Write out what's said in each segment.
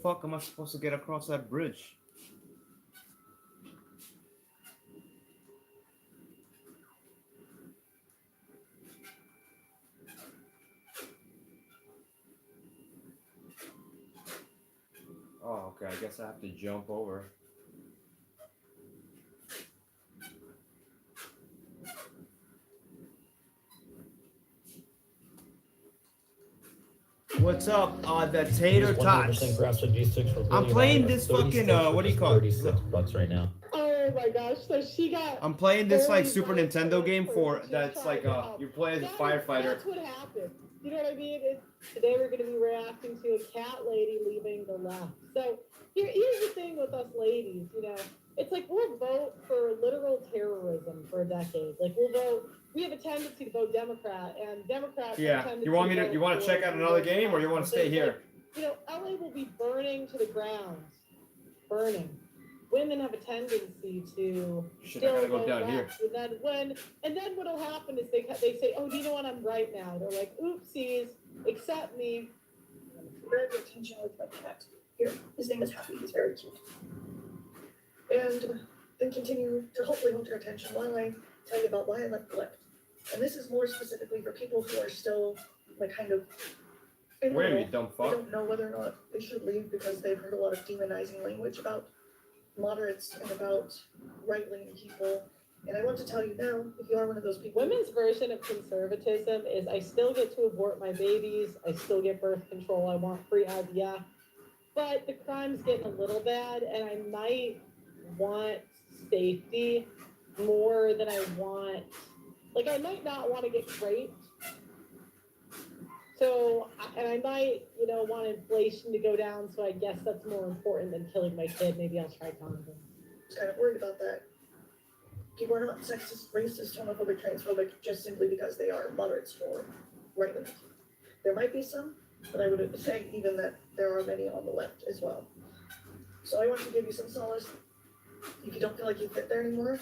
fuck am I supposed to get across that bridge? Oh, okay. I guess I have to jump over. What's up, the tater tots? 100% grass fed V6 for I'm playing this fucking what do you call it? $36 right now. Oh my gosh! So she got. I'm playing this like bullied Super by a Nintendo game person for who that's tried like to help. you play as a That is- firefighter. That's what happened. You know what I mean? Today we're going to be reacting to a cat lady leaving the left. So here's the thing with us ladies. You know, it's like we'll vote for literal terrorism for a decade. Like we'll vote. We have a tendency to vote Democrat, and Democrats. Have a Yeah. tendency You want me to to? vote You want to for check out another reverse game, or you want to stay It's here? like, you know, LA will be burning to the ground. Burning. Women have a tendency to Shit, I gotta go vote down left. here. And then what'll happen is they say, oh, do you know what? I'm right now. They're like, oopsies, accept me. Very good attention with my cat. Here, his name is Happy. He's very cute. And then continue to hopefully hold your attention while I tell you about why I left Collect. And this is more specifically for people who are still like kind of in the Where you middle. dumb They fuck? don't know whether or not they should leave because they've heard a lot of demonizing language about moderates and about right-leaning people. And I want to tell you now, if you are one of those people, Women's version of conservatism is I still get to abort my babies. I still get birth control. I want free IVF. But the crime's getting a little bad, and I might want safety more than I want. Like, I might not want to get raped. So, and I might, you know, want inflation to go down. So I guess that's more important than killing my kid. Maybe I'll try condoms. I was kind of worried about that. People are not sexist, racist, homophobic, transphobic just simply because they are moderates or right wing. There might be some, but I would say even that there are many on the left as well. So I want to give you some solace. If you don't feel like you fit there anymore,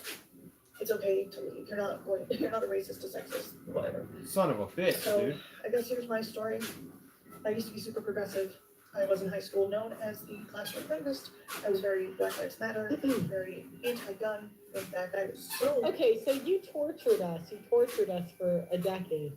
it's okay to leave. You're not a racist, a sexist, whatever. Son of a bitch, So dude. I guess here's my story. I used to be super progressive. I was in high school known as the classroom feminist. I was very Black Lives Matter, very anti-gun. In fact, I was so... Okay, so you tortured us. You tortured us for a decade.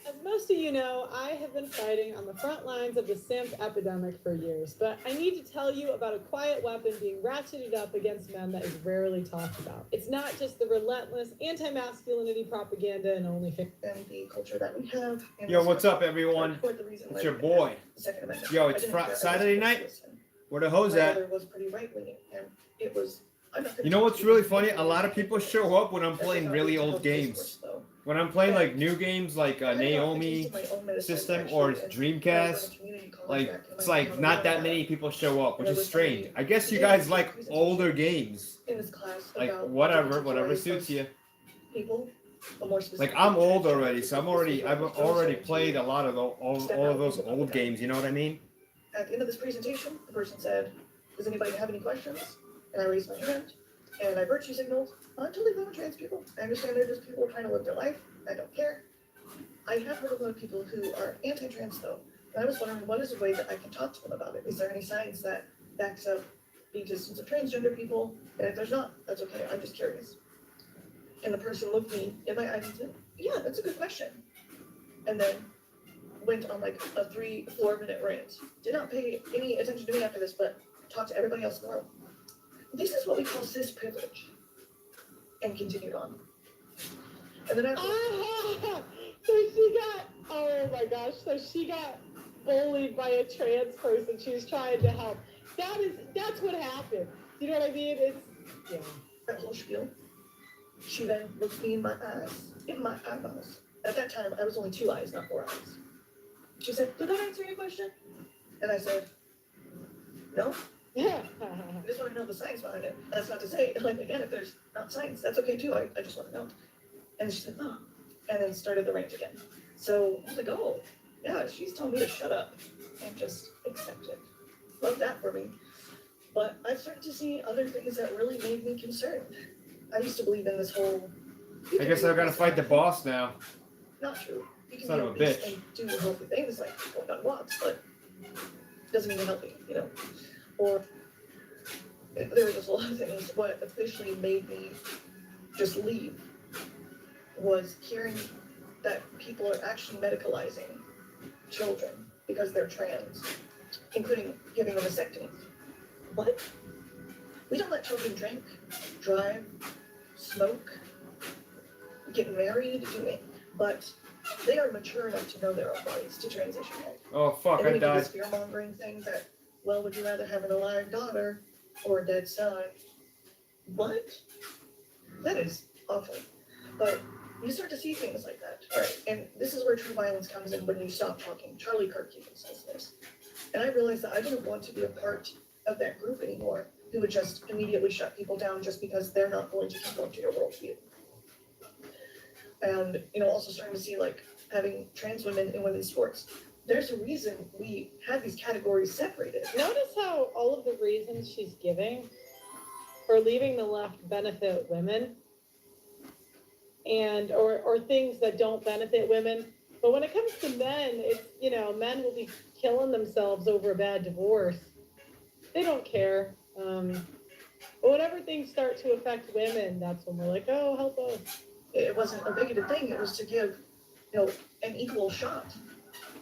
As most of you know, I have been fighting on the front lines of the simp epidemic for years, but I need to tell you about a quiet weapon being ratcheted up against men that is rarely talked about. It's not just the relentless anti-masculinity propaganda and OnlyFans. And the culture that we have. And Yo, what's up, everyone? It's your boy. Yo, it's Saturday night. Where the hoes My at? brother was pretty right-leaning, and it was... You know what's really funny? A lot of people show up when I'm playing really old games. When I'm playing like new games like Naomi System or Dreamcast, like it's like not that many people show up, which is strange. I guess you guys like older games. In this class Like about whatever suits you. people, but more Like specifically I'm old trans already, people, so because I've those already are played a to lot of all of those old games. You know what I mean? At the end of this presentation, the person said, "Does anybody have any questions?" And I raised my hand, and I virtue signaled, "I'm totally fine with trans people. I understand they're just people trying to live their life. I don't care." I have heard of a lot of people who are anti-trans though, and I was wondering what is a way that I can talk to them about it? Is there any science that backs up the existence of transgender people? And if there's not, that's okay. I'm just curious. And the person looked me in my eyes and said, "Yeah, that's a good question." And then went on like a 3-4 minute rant. Did not pay any attention to me after this, but talked to everybody else in the world. This is what we call cis privilege. And continued on. And then after So she got, oh my gosh, so she got bullied by a trans person. She was trying to help. That's what happened. You know what I mean? It's, yeah. that whole spiel, she then looked me in my eyes, in my eyeballs. At that time, I was only 2 eyes, not 4 eyes. She said, "Did that answer your question?" And I said, "No. Yeah. I just want to know the science behind it." That's not to say, like, again, if there's not science, that's okay too. I just want to know. And she said, "Oh," and then started the rant again. So I was like, "Oh, yeah, she's telling me to shut up and just accept it." Love that for me. But I've started to see other things that really made me concerned. I used to believe in this whole... I guess I gotta fight the boss now. Not true. You can Son be of a obese bitch. and do healthy things like going on walks, but doesn't even help me, you know. Or there were just a lot of things. What officially made me just leave was hearing that people are actually medicalizing children because they're trans, including giving them vasectomies. What? We don't let children drink, drive, smoke, get married, do it, but they are mature enough to know their own bodies to transition. Oh fuck, and then I we do died. this fear-mongering thing that, well, would you rather have an alive daughter or a dead son? What? That is awful. But you start to see things like that. Right. And this is where true violence comes in when you stop talking. Charlie Kirk even says this. And I realized that I didn't want to be a part of that group anymore who would just immediately shut people down just because they're not going to conform to your worldview. And, you know, also starting to see, like, having trans women in women's sports. There's a reason we have these categories separated. Notice how all of the reasons she's giving for leaving the left benefit women and or things that don't benefit women. But when it comes to men, it's, you know, men will be killing themselves over a bad divorce. They don't care. But whenever things start to affect women, that's when we're like, oh, help us. It wasn't a bigoted thing. It was to give, you know, an equal shot.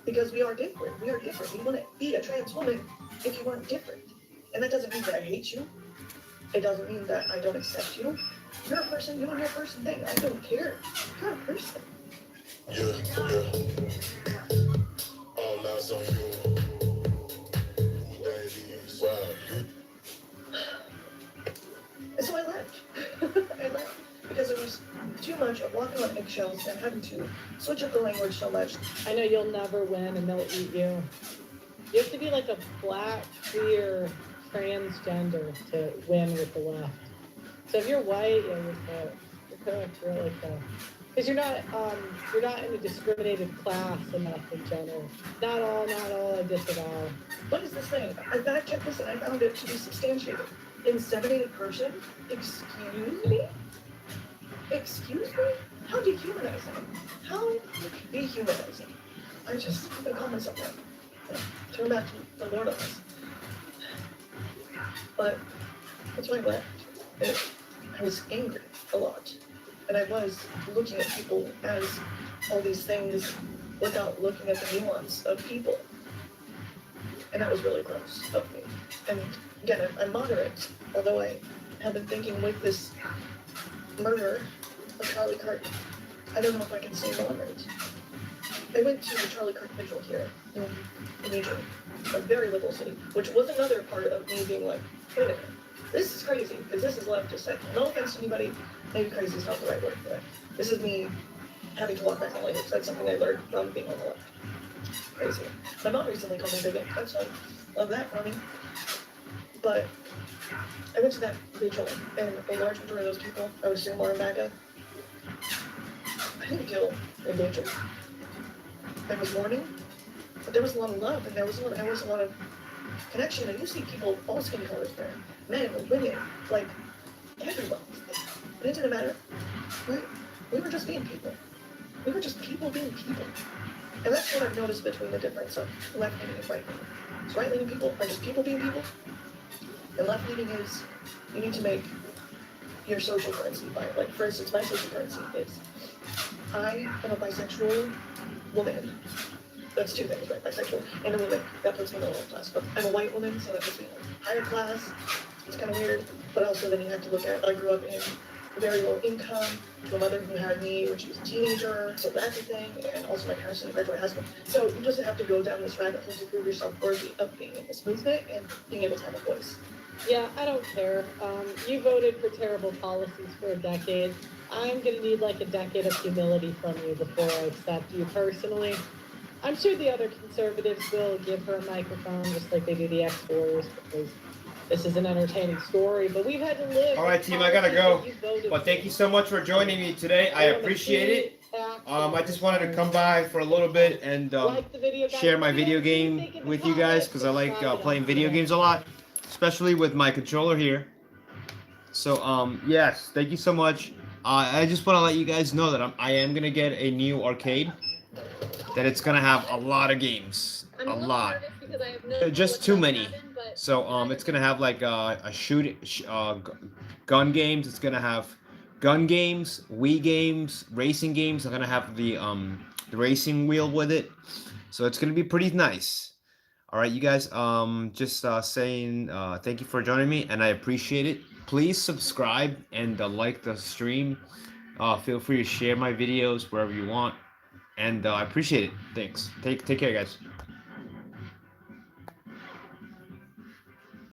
Because we are different. We are different. You wouldn't be a trans woman if you weren't different. And that doesn't mean that I hate you. It doesn't mean that I don't accept you. You're a person doing your person thing. I don't care. You're a person. Yeah. All eyes on you. Ladies, wow. And so I left. I left because it was too much of walking on eggshells and having to switch up the language so much. I know you'll never win and they'll eat you. You have to be like a black, queer, transgender to win with the left. So if you're white, yeah, you're cooked. You're cooked. You're like that. Because you're not in a discriminated class enough in general. Not all, I disavow. What is this thing? I fact checked this and I found it to be substantiated. Inseminated person? Excuse me? Excuse me? How dehumanizing. How dehumanizing. I'm gonna call myself that. Turn back to the Lord of us. But that's why I left. I was angry a lot. And I was looking at people as all these things without looking at the nuance of people. And that was really gross of me. And again, I'm moderate, although I have been thinking with this murder of Charlie Kirk, I don't know if I can say moderate. I went to the Charlie Kirk vigil here in Legion, a very liberal city, which was another part of me being like, wait a minute, this is crazy, because this is leftist. No offense to anybody, maybe crazy is not the right word for it. This is me having to walk back on language. That's something I learned from being on the left. Crazy. My mom recently called me bigot. That's fun. Love that for me. But I went to that vigil, and a large majority of those people, I would assume, are MAGA. I didn't feel engaged. I was mourning, but there was a lot of love, and there was a lot of connection. And you see people, all skin colors there, men, women, like everyone was there. And it didn't matter. We were just being people. We were just people being people. And that's what I've noticed between the difference of left-leaning and right-leaning. So right-leaning people are just people being people. And left-leaning is, you need to make your social currency by, like, for instance, my social currency is, I am a bisexual woman. That's two things, right? Bisexual and a woman. That puts me in the lower class. But I'm a white woman, so that puts me in a higher class. It's kind of weird. But also then you have to look at, I grew up in very low income, to a mother who had me when she was a teenager, so that's a thing, and also my parents didn't graduate high school. So you just have to go down this rabbit hole to prove yourself worthy of being in this movement and being able to have a voice. Yeah, I don't care. You voted for terrible policies for a decade. I'm gonna need like a decade of humility from you before I accept you personally. I'm sure the other conservatives will give her a microphone just like they do the X-Force, because this is an entertaining story, but we've had to live. All right, team, I gotta go. But thank you so much for joining me today. I appreciate it. I just wanted to come by for a little bit and share my video game with you guys, because I like playing video games a lot, especially with my controller here. So yes, thank you so much. I just want to let you guys know that I am gonna get a new arcade. That it's gonna have a lot of games, a lot. because I have no idea Just what's too about to many. happen, but So it's gonna have like gun games. It's gonna have gun games, Wii games, racing games. They're gonna have the racing wheel with it. So it's gonna be pretty nice. All right, you guys. Just saying thank you for joining me, and I appreciate it. Please subscribe and like the stream. Feel free to share my videos wherever you want, and I appreciate it. Thanks. Take care, guys.